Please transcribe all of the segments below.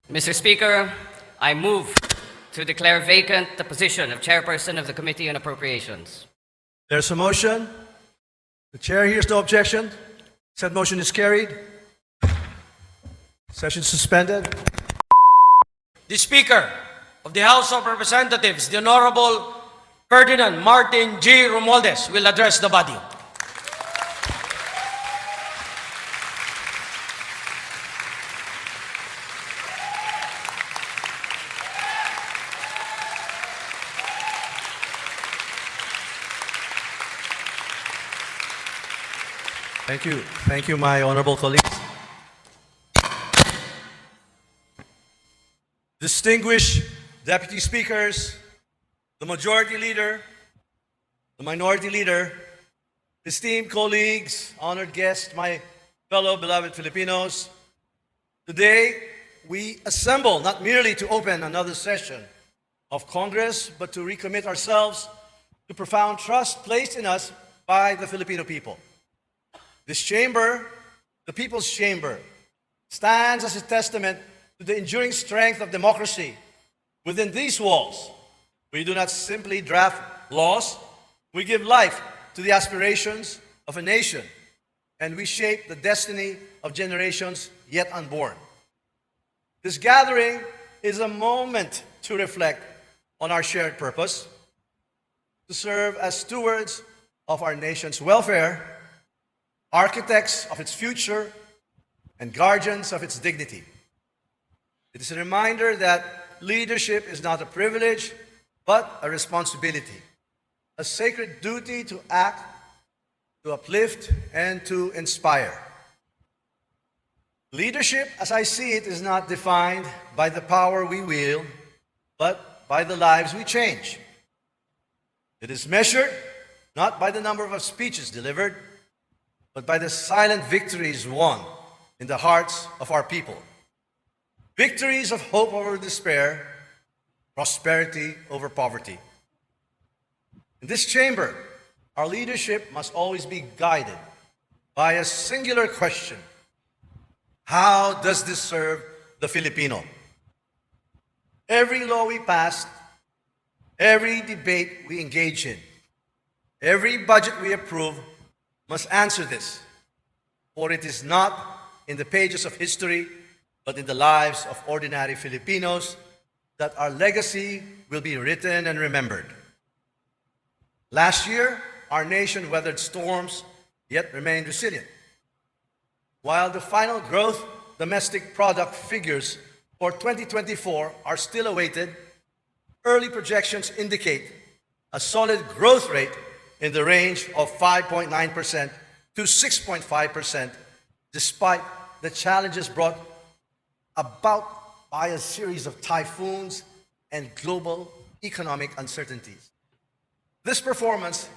Mr. Speaker, I move to declare vacant the position of Chairperson of the Committee on Appropriations. There's a motion. The chair hears no objection. Said motion is carried. Session suspended. The Speaker of the House of Representatives, the Honorable Ferdinand Martin G. Romualdez, will address the body. Thank you. Thank you, my honorable colleagues. Distinguished deputy speakers, the majority leader, the minority leader, esteemed colleagues, honored guests, my fellow beloved Filipinos, today we assemble not merely to open another session of Congress, but to recommit ourselves to profound trust placed in us by the Filipino people. This chamber, the People's Chamber, stands as a testament to the enduring strength of democracy. Within these walls, we do not simply draft laws, we give life to the aspirations of a nation, and we shape the destiny of generations yet unborn. This gathering is a moment to reflect on our shared purpose, to serve as stewards of our nation's welfare, architects of its future, and guardians of its dignity. It is a reminder that leadership is not a privilege, but a responsibility, a sacred duty to act, to uplift, and to inspire. Leadership, as I see it, is not defined by the power we wield, but by the lives we change. It is measured not by the number of speeches delivered, but by the silent victories won in the hearts of our people. Victories of hope over despair, prosperity over poverty. In this chamber, our leadership must always be guided by a singular question: how does this serve the Filipino? Every law we pass, every debate we engage in, every budget we approve must answer this, for it is not in the pages of history, but in the lives of ordinary Filipinos that our legacy will be written and remembered. Last year, our nation weathered storms, yet remained resilient. While the final gross domestic product figures for 2024 are still awaited, early projections indicate a solid growth rate in the range of 5.9% to 6.5%, despite the challenges brought about by a series of typhoons and global economic uncertainties. This performance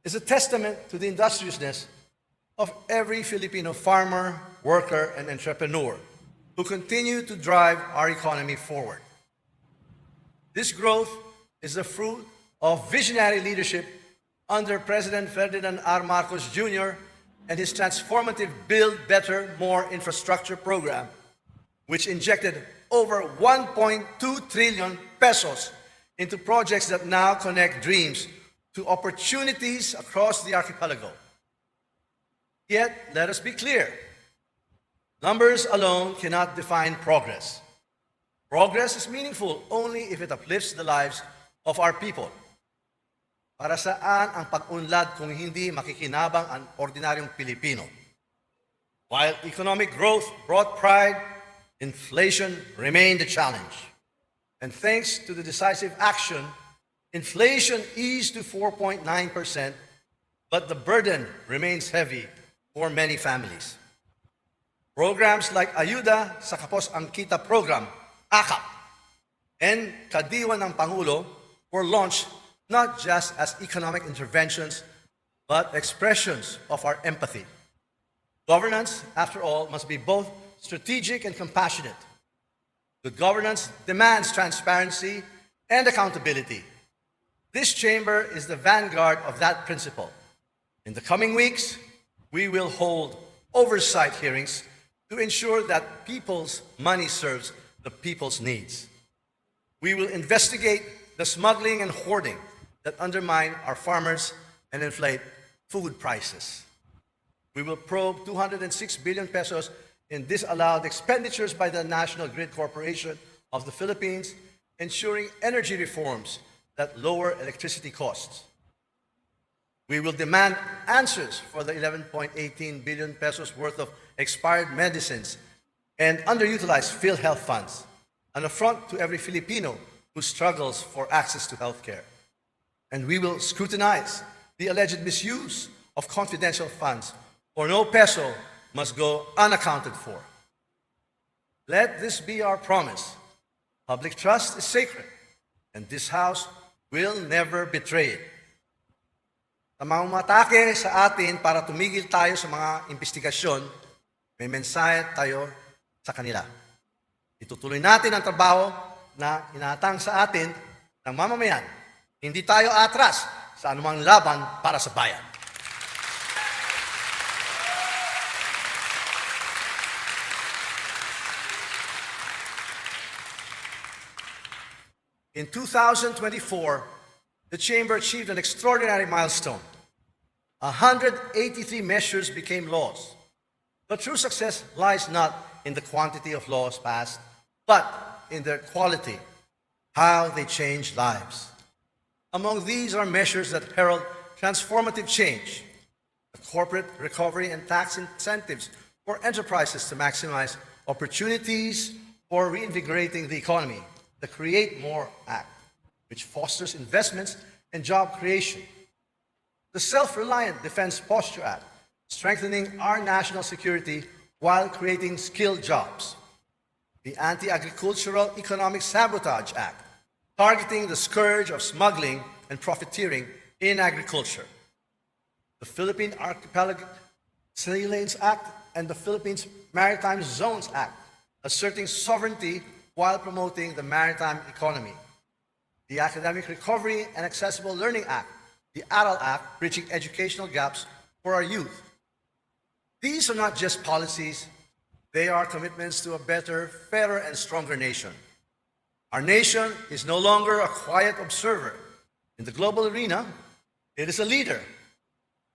is a testament to the industriousness of every Filipino farmer, worker, and entrepreneur who continue to drive our economy forward. This growth is the fruit of visionary leadership under President Ferdinand R. Marcos Jr. and his transformative Build Better, More infrastructure program, which injected over 1.2 trillion pesos into projects that now connect dreams to opportunities across the archipelago. Yet, let us be clear, numbers alone cannot define progress. Progress is meaningful only if it uplifts the lives of our people. Para saan ang pag-unlad kung hindi makikinabang ang ordinaryong Pilipino? While economic growth brought pride, inflation remained a challenge. And thanks to the decisive action, inflation eased to 4.9%, but the burden remains heavy for many families. Programs like Ayuda sa Kapos ang Kita program, AKAP, and Kadiwa ng Pangulo were launched not just as economic interventions, but expressions of our empathy. Governance, after all, must be both strategic and compassionate. Good governance demands transparency and accountability. This chamber is the vanguard of that principle. In the coming weeks, we will hold oversight hearings to ensure that people's money serves the people's needs. We will investigate the smuggling and hoarding that undermine our farmers and inflate food prices. We will probe 206 billion pesos in disallowed expenditures by the National Grid Corporation of the Philippines, ensuring energy reforms that lower electricity costs. We will demand answers for the 11.18 billion pesos worth of expired medicines and underutilized PhilHealth funds, an affront to every Filipino who struggles for access to health care. And we will scrutinize the alleged misuse of confidential funds, for no peso must go unaccounted for. Let this be our promise. Public trust is sacred, and this House will never betray it. Sa mga umatake sa atin para tumigil tayo sa mga investigasyon, may mensahe tayo sa kanila. Itutuloy natin ang trabaho na inatang sa atin ng mamamayan. Hindi tayo atras sa anumang laban para sa bayan. In 2024, the Chamber achieved an extraordinary milestone. 183 measures became laws. But true success lies not in the quantity of laws passed, but in their quality, how they change lives. Among these are measures that herald transformative change, the corporate recovery and tax incentives for enterprises to maximize opportunities for reinvigorating the economy, the Create More Act, which fosters investments and job creation. The Self-Reliant Defense Posture Act, strengthening our national security while creating skilled jobs. The Anti-Agricultural Economic Sabotage Act, targeting the scourge of smuggling and profiteering in agriculture. The Philippine Archipelago Sea Lanes Act and the Philippines Maritime Zones Act, asserting sovereignty while promoting the maritime economy. The Academic Recovery and Accessible Learning Act, the ARAL Act, bridging educational gaps for our youth. These are not just policies, they are commitments to a better, fairer, and stronger nation. Our nation is no longer a quiet observer. In the global arena, it is a leader.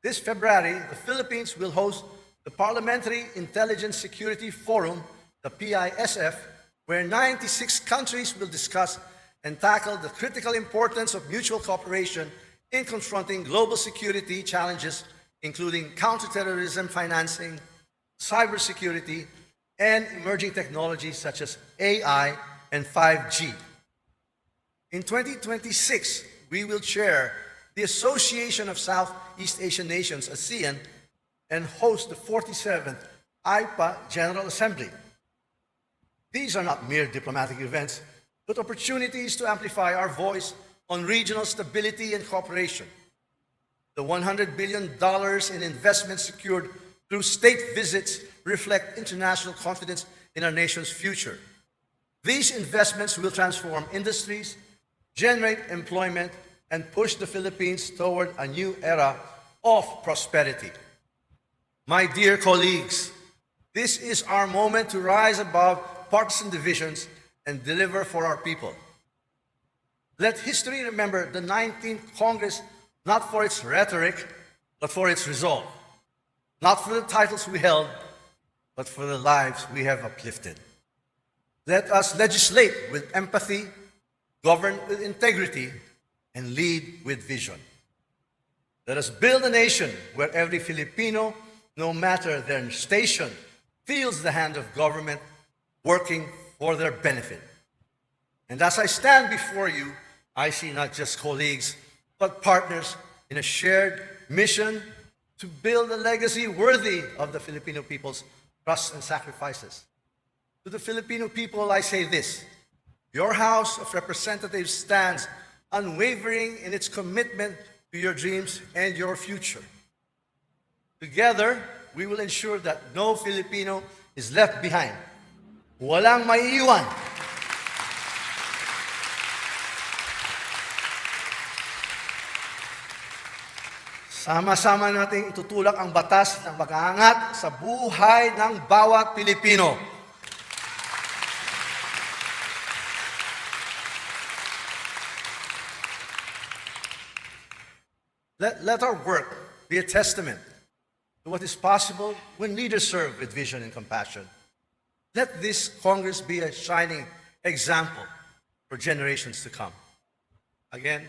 This February, the Philippines will host the Parliamentary Intelligence Security Forum, the PISF, where 96 countries will discuss and tackle the critical importance of mutual cooperation in confronting global security challenges, including counterterrorism financing, cybersecurity, and emerging technologies such as AI and 5G. In 2026, we will chair the Association of Southeast Asian Nations, ASEAN, and host the 47th IPA General Assembly. These are not mere diplomatic events, but opportunities to amplify our voice on regional stability and cooperation. The $100 billion in investments secured through state visits reflect international confidence in our nation's future. These investments will transform industries, generate employment, and push the Philippines toward a new era of prosperity. My dear colleagues, this is our moment to rise above partisan divisions and deliver for our people. Let history remember the 19th Congress not for its rhetoric, but for its resolve. Not for the titles we held, but for the lives we have uplifted. Let us legislate with empathy, govern with integrity, and lead with vision. Let us build a nation where every Filipino, no matter their station, feels the hand of government working for their benefit. And as I stand before you, I see not just colleagues, but partners in a shared mission to build a legacy worthy of the Filipino people's trust and sacrifices. To the Filipino people, I say this: your House of Representatives stands unwavering in its commitment to your dreams and your future. Together, we will ensure that no Filipino is left behind. Walang maiiwan. Sama-sama nating itutulak ang batas ng pag-aangat sa buhay ng bawat Pilipino. Let our work be a testament to what is possible when leaders serve with vision and compassion. Let this Congress be a shining example for generations to come. Again,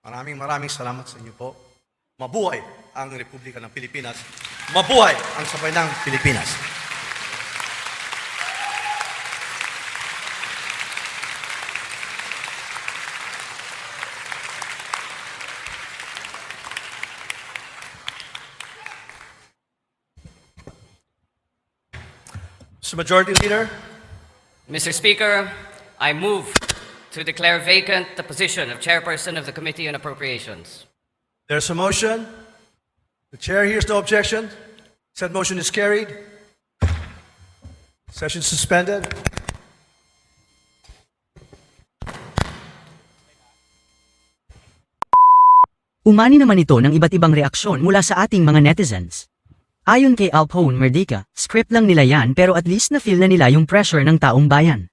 maraming salamat sa inyo po. Mabuhay ang Republika ng Pilipinas. Mabuhay ang sabay ng Pilipinas. Mr. Majority Leader, Mr. Speaker, I move to declare vacant the position of Chairperson of the Committee on Appropriations. there's a motion. The chair hears no objection. Said motion is carried. Session suspended. Umani naman ito ng iba't ibang reaksyon mula sa ating mga netizens. Ayon kay Alphone Merdica, script lang nila yan pero at least na-feel na nila yung pressure ng taong bayan.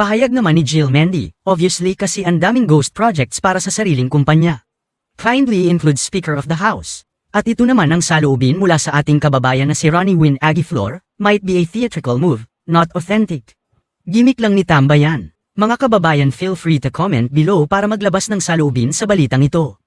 Pahayag naman ni Jill Mendy, obviously kasi ang daming ghost projects para sa sariling kumpanya. Kindly include Speaker of the House. At ito naman ang saloobin mula sa ating kababayan na si Ronnie Win Aguiflor, might be a theatrical move, not authentic. Gimik lang ni Tambayan. Mga kababayan, feel free to comment below para maglabas ng saloobin sa balitang ito.